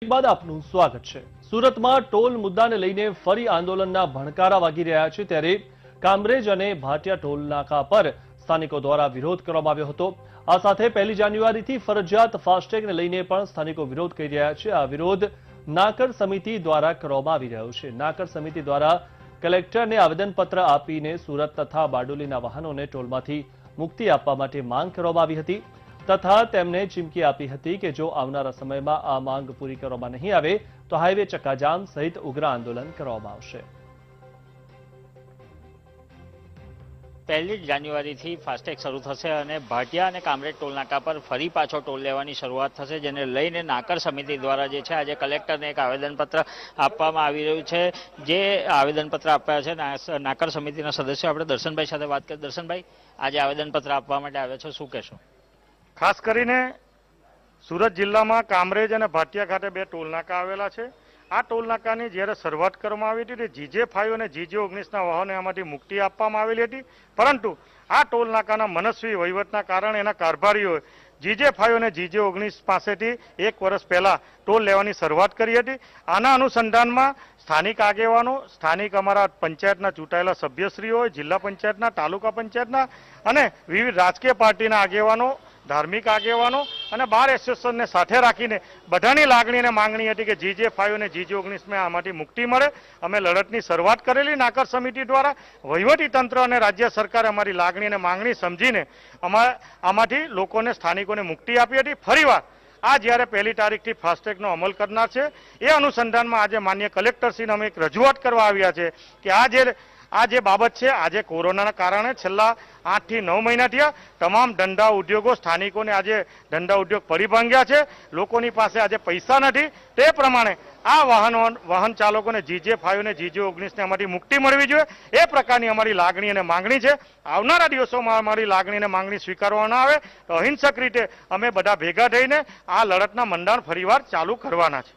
બાદ આપનું સ્વાગત છે। સુરતમાં ટોલ મુદ્દાને લઈને ફરી આંદોલનના ભણકારા વાગી રહ્યા છે, ત્યારે કામરેજ અને ભાટિયા ટોલ નાકા પર સ્થાનિકો દ્વારા વિરોધ કરવામાં આવ્યો હતો। આ સાથે 1 જાન્યુઆરીથી ફરજિયાત ફાસ્ટેગને લઈને પણ સ્થાનિકો વિરોધ કરી રહ્યા છે। આ વિરોધ નાકર સમિતિ દ્વારા કરવામાં આવી રહ્યો છે। નાકર સમિતિ દ્વારા કલેક્ટરને આવેદનપત્ર આપીને સુરત તથા બારડોલીના વાહનોને ટોલમાંથી મુક્તિ આપવા માટે માંગ કરવામાં આવી હતી તથા તેમને ચીમકી આપી હતી કે જો આવનારા સમયમાં આ માંગ પૂરી કરવામાં નહીં આવે તો હાઈવે ચક્કાજામ સહિત ઉગ્ર આંદોલન કરવામાં આવશે। 1 જાન્યુઆરીથી ફાસ્ટેગ શરૂ થશે અને ભાટિયા અને કામરેજ ટોલનાકા પર ફરી પાછો ટોલ લેવાની શરૂઆત થશે, જેને લઈને નાકર સમિતિ દ્વારા જે છે આજે કલેક્ટરને એક આવેદનપત્ર આપવામાં આવી રહ્યું છે। જે આવેદનપત્ર આપ્યા છે નાકર સમિતિના સદસ્યો, આપણે દર્શનભાઈ સાથે વાત કરીએ। દર્શનભાઈ, આજે આવેદનપત્ર આપવા માટે આવ્યા છો, શું કહેશો? ખાસ કરીને સુરત જિલ્લામાં કામરેજ અને ભાટિયા ખાતે 2 ટોલનાકા આવેલા છે। આ ટોલનાકાની જ્યારે શરૂઆત કરવામાં આવી હતી GJ5 અને GJ19ના વાહનો એમાંથી મુક્તિ આપવામાં આવેલી હતી, પરંતુ આ ટોલનાકાના મનસ્વી વહીવટના કારણે એના કારભારીઓએ GJ5 અને GJ19 પાસેથી 1 વર્ષ પહેલા ટોલ લેવાની શરૂઆત કરી હતી। આના અનુસંધાનમાં સ્થાનિક આગેવાનો, સ્થાનિક અમારા પંચાયતના ચૂંટાયેલા સભ્યશ્રીઓ, જિલ્લા પંચાયતના, તાલુકા પંચાયતના અને વિવિધ રાજકીય પાર્ટીના આગેવાનો, ધાર્મિક આગેવાનો અને બાર એસોસિએશનને સાથે રાખીને બધાની લાગણી અને માંગણી હતી કે GJ5 અને GJ19માં આમાંથી મુક્તિ મળે। અમે લડતની શરૂઆત કરેલી નાકર સમિતિ દ્વારા। વહીવટી તંત્ર અને રાજ્ય સરકારે અમારી લાગણી અને માંગણી સમજીને આમાંથી લોકોને, સ્થાનિકોને મુક્તિ આપી હતી। ફરીવાર આ જ્યારે 1 તારીખથી ફાસ્ટેગનો અમલ કરનાર છે, એ અનુસંધાનમાં આજે માન્ય કલેક્ટરશ્રીને અમે એક રજૂઆત કરવા આવ્યા છે કે આ જે બાબત છે, આજે કોરોનાના કારણે છેલ્લા 8 થી 9 મહિના થયા તમામ ધંધા ઉદ્યોગો, સ્થાનિકોને આજે ધંધા ઉદ્યોગ પડી ભાંગ્યા છે। લોકોની પાસે આજે પૈસા નથી, તે પ્રમાણે આ વાહન ચાલકોને GJ5 અને GJ19ને આમાંથી મુક્તિ મળવી જોઈએ, એ પ્રકારની અમારી લાગણી અને માંગણી છે। આવનારા દિવસોમાં અમારી લાગણી અને માંગણી સ્વીકારવા ના આવે તો અહિંસક રીતે અમે બધા ભેગા થઈને આ લડતના મંડાણ ફરીવાર ચાલુ કરવાના છે।